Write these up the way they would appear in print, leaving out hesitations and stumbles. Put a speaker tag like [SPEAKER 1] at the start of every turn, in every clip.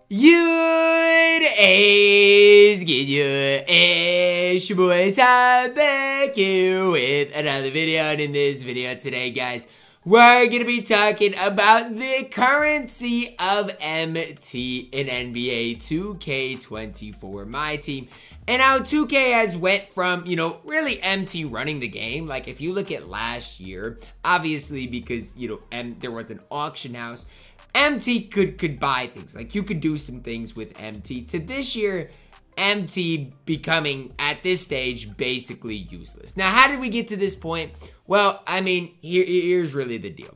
[SPEAKER 1] Good is good, it's your boy, I'm back here with another video, and in this video today, guys, we're gonna be talking about the currency of MT in NBA 2K24 MyTeam, and how 2K has went from, really MT running the game. Like, if you look at last year, obviously because, there was an auction house, MT could buy things. Like, you could do some things with MT. To this year, MT becoming, at this stage, basically useless. Now, how did we get to this point? Well, I mean, here's really the deal.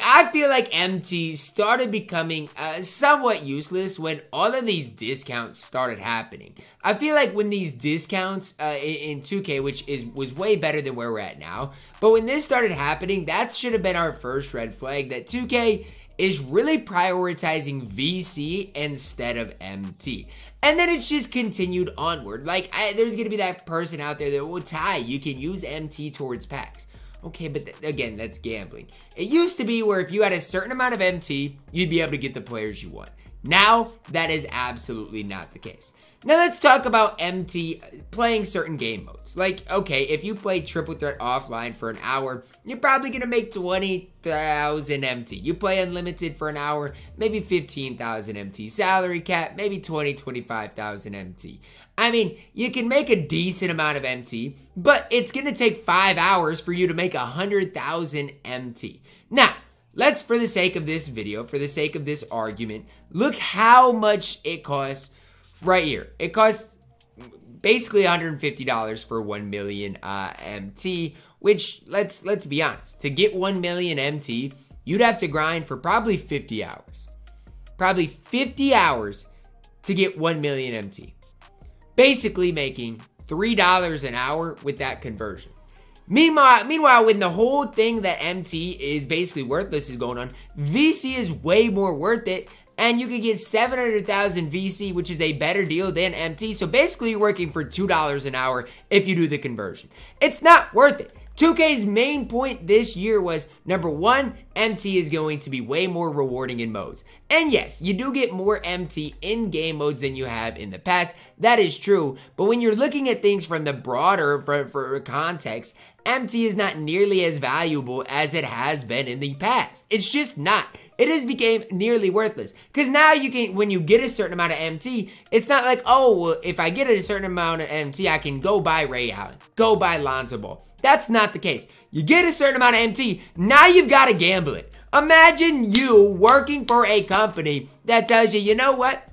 [SPEAKER 1] I feel like MT started becoming somewhat useless when all of these discounts started happening. I feel like when these discounts in 2K, which was way better than where we're at now, but when this started happening, that should have been our first red flag, that 2K is really prioritizing VC instead of MT. And then it's just continued onward. Like, there's going to be that person out there that will you can use MT towards packs. Okay, but again, that's gambling. It used to be where if you had a certain amount of MT, you'd be able to get the players you want. Now, that is absolutely not the case. Now, let's talk about MT playing certain game modes. Like, okay, if you play Triple Threat offline for an hour, you're probably going to make 20,000 MT. You play Unlimited for an hour, maybe 15,000 MT. Salary cap, maybe 25,000 MT. I mean, you can make a decent amount of MT, but it's going to take 5 hours for you to make 100,000 MT. Now, let's, for the sake of this video, for the sake of this argument, look how much it costs right here. It costs basically $150 for 1 million MT, which, let's be honest, to get 1 million MT, you'd have to grind for probably 50 hours. Probably 50 hours to get 1 million MT. Basically making $3 an hour with that conversion. Meanwhile, when the whole thing that MT is basically worthless is going on, VC is way more worth it, and you can get 700,000 VC, which is a better deal than MT. So basically, you're working for $2 an hour if you do the conversion. It's not worth it. 2K's main point this year was, number one, MT is going to be way more rewarding in modes. And yes, you do get more MT in game modes than you have in the past. That is true. But when you're looking at things from the broader for context, MT is not nearly as valuable as it has been in the past. It's just not. It has become nearly worthless. Because now you can, when you get a certain amount of MT, it's not like, oh, well, if I get a certain amount of MT, I can go buy Ray Allen, go buy Lonzo Ball. That's not the case. You get a certain amount of MT, now you've got to gamble it. Imagine you working for a company that tells you, you know what?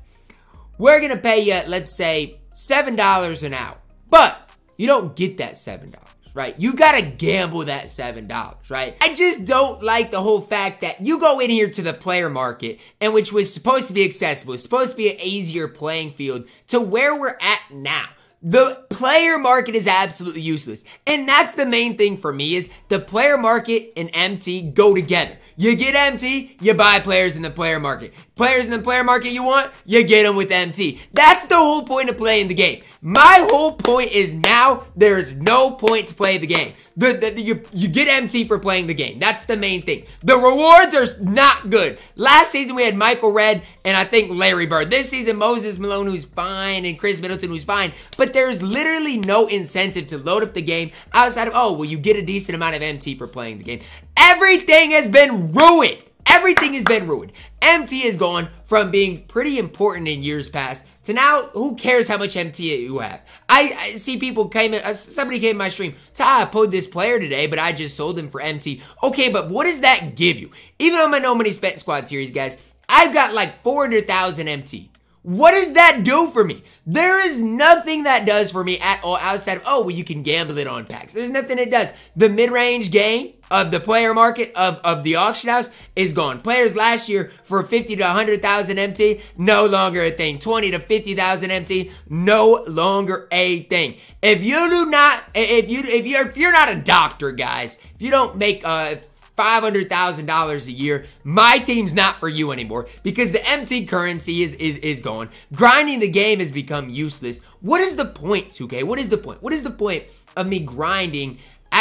[SPEAKER 1] We're going to pay you, let's say, $7 an hour. But you don't get that $7. Right? You gotta gamble that $7, right? I just don't like the whole fact that you go in here to the player market, and which was supposed to be accessible, supposed to be an easier playing field to where we're at now. The player market is absolutely useless. And that's the main thing for me, is the player market and MT go together. You get MT, you buy players in the player market. Players in the player market you want, you get them with MT. That's the whole point of playing the game. My whole point is now there is no point to play the game. You get MT for playing the game. That's the main thing. The rewards are not good. Last season we had Michael Redd and I think Larry Bird. This season Moses Malone, who's fine, and Chris Middleton, who's fine. But there's literally no incentive to load up the game outside of, oh, well, you get a decent amount of MT for playing the game. Everything has been ruined. Everything has been ruined. MT has gone from being pretty important in years past to now, who cares how much MT you have? I see people somebody came in my stream, I pulled this player today, but I just sold him for MT. Okay, but what does that give you? Even on my No Money Spent Squad series, guys, I've got like 400,000 MT. What does that do for me? There is nothing that does for me at all outside of, oh, well, you can gamble it on packs. There's nothing it does. The mid-range game of the player market of the auction house is gone. Players last year for 50 to 100,000 MT, no longer a thing. 20 to 50,000 MT, no longer a thing. If you're not a doctor, guys, if you don't make $500,000 a year, my team's not for you anymore, because the MT currency is gone. Grinding the game has become useless. What is the point, 2K? What is the point? What is the point of me grinding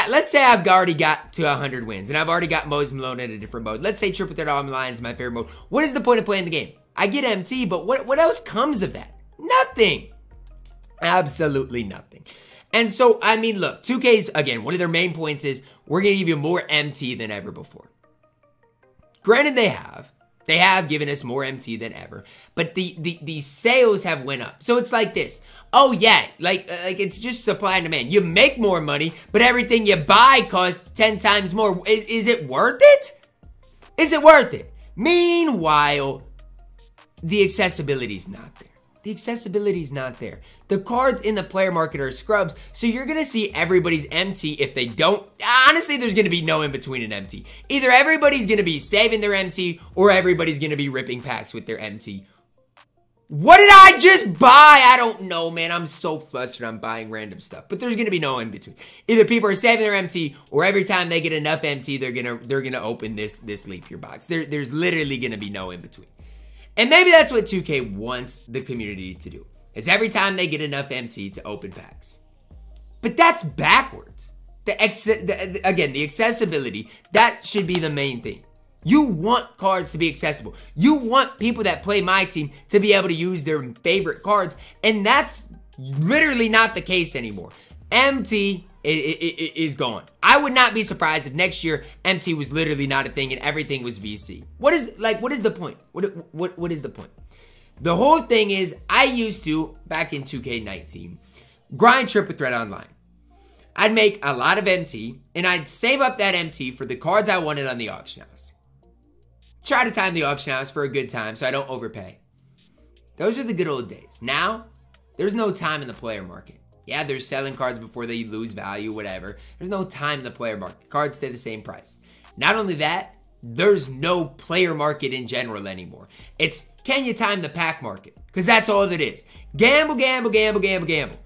[SPEAKER 1] let's say I've already got to 100 wins, and I've already got Moses Malone in a different mode. Let's say Triple Threat Online is my favorite mode. What is the point of playing the game? I get MT, but what else comes of that? Nothing. Absolutely nothing. And so, I mean, look, 2K's, again, one of their main points is we're going to give you more MT than ever before. Granted, they have given us more MT than ever, but the sales have went up. So it's like this. Oh yeah, like it's just supply and demand. You make more money, but everything you buy costs 10 times more. Is it worth it? Is it worth it? Meanwhile, the accessibility is not there. The accessibility is not there. The cards in the player market are scrubs, so you're going to see everybody's MT. If they don't, honestly, there's going to be no in between an MT. Either everybody's going to be saving their MT, or everybody's going to be ripping packs with their MT. What did I just buy? I don't know, man. I'm so flustered. I'm buying random stuff, but there's going to be no in between. Either people are saving their MT, or every time they get enough MT, they're gonna open this leap year box. There's literally going to be no in between. And maybe that's what 2K wants the community to do, is every time they get enough MT to open packs. But that's backwards. Again, the accessibility, that should be the main thing. You want cards to be accessible. You want people that play MyTeam to be able to use their favorite cards, and that's literally not the case anymore. MT is gone. I would not be surprised if next year MT was literally not a thing and everything was VC. What is the point? What is the point? The whole thing is, I used to, back in 2K19, grind triple threat online. I'd make a lot of MT, and I'd save up that MT for the cards I wanted on the auction house. Try to time the auction house for a good time so I don't overpay. Those are the good old days. Now, there's no time in the player market. Yeah, they're selling cards before they lose value, whatever. There's no time in the player market. Cards stay the same price. Not only that, there's no player market in general anymore. It's, can you time the pack market? Because that's all it is. Gamble, gamble, gamble, gamble, gamble.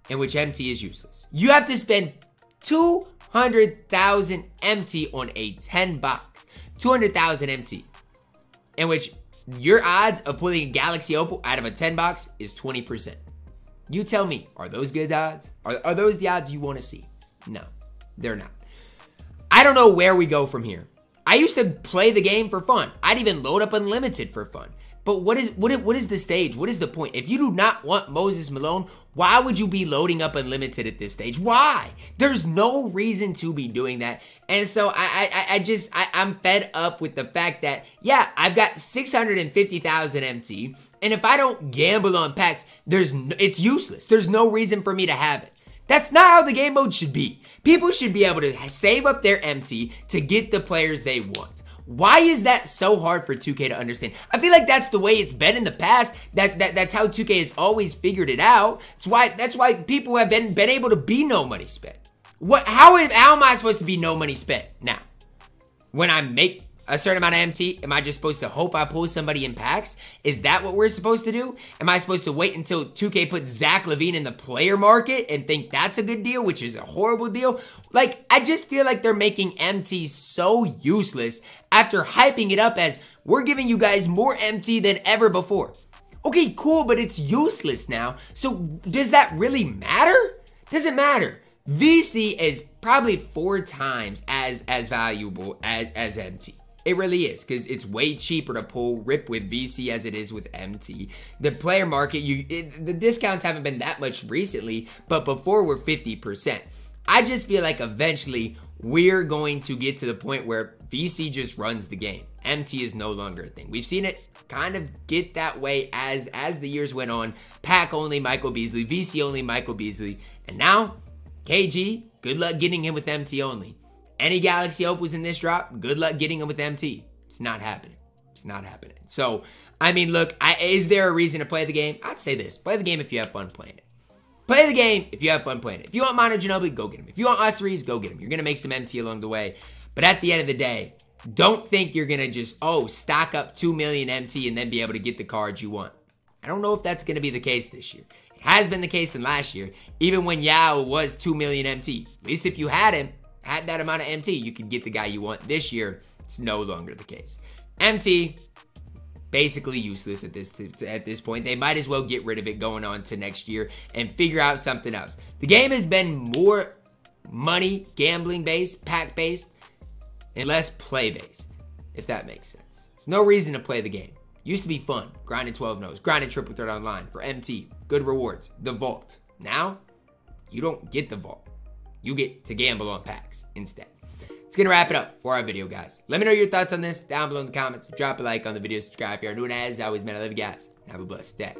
[SPEAKER 1] In which MT is useless. You have to spend 200,000 MT on a 10 box. 200,000 MT. In which your odds of pulling a Galaxy Opal out of a 10 box is 20%. You tell me, are those good odds? Are those the odds you want to see? No, they're not. I don't know where we go from here. I used to play the game for fun. I'd even load up Unlimited for fun. But what is the stage? What is the point? If you do not want Moses Malone, why would you be loading up Unlimited at this stage? Why? There's no reason to be doing that. And so I'm fed up with the fact that, yeah, I've got 650,000 MT, and if I don't gamble on packs, it's useless. There's no reason for me to have it. That's not how the game mode should be. People should be able to save up their MT to get the players they want. Why is that so hard for 2K to understand? I feel like that's the way it's been in the past. That's how 2K has always figured it out. That's why people have been able to be no money spent. How am I supposed to be no money spent now? When I make a certain amount of MT, am I just supposed to hope I pull somebody in packs? Is that what we're supposed to do? Am I supposed to wait until 2K puts Zach LaVine in the player market and think that's a good deal, which is a horrible deal? Like, I just feel like they're making MT so useless after hyping it up as, we're giving you guys more MT than ever before. Okay, cool, but it's useless now. So does that really matter? Doesn't matter. VC is probably 4 times as valuable as MT. It really is, because it's way cheaper to pull rip with VC as it is with MT. The player market, the discounts haven't been that much recently, but before were 50%. I just feel like eventually we're going to get to the point where VC just runs the game. MT is no longer a thing. We've seen it kind of get that way as the years went on. Pack only Michael Beasley, VC only Michael Beasley, and now KG, good luck getting him with MT only. Any Galaxy Opals in this drop, good luck getting them with MT. It's not happening. It's not happening. So, I mean, look, is there a reason to play the game? I'd say this. Play the game if you have fun playing it. Play the game if you have fun playing it. If you want Manu Ginobili, go get him. If you want Austin Reeves, go get him. You're going to make some MT along the way. But at the end of the day, don't think you're going to just, stock up 2 million MT and then be able to get the cards you want. I don't know if that's going to be the case this year. It has been the case in last year, even when Yao was 2 million MT. At least if you had him, had that amount of MT, you could get the guy you want. This year, it's no longer the case. MT, basically useless at this point. They might as well get rid of it going on to next year and figure out something else. The game has been more money, gambling based, pack based, and less play based, if that makes sense. There's no reason to play the game. Used to be fun, grinding 12 no's, grinding triple threat online for MT, good rewards, the vault. Now, you don't get the vault. You get to gamble on packs instead. It's gonna wrap it up for our video, guys. Let me know your thoughts on this down below in the comments. Drop a like on the video, subscribe if you're new, and as always, man, I love you guys. Have a blessed day.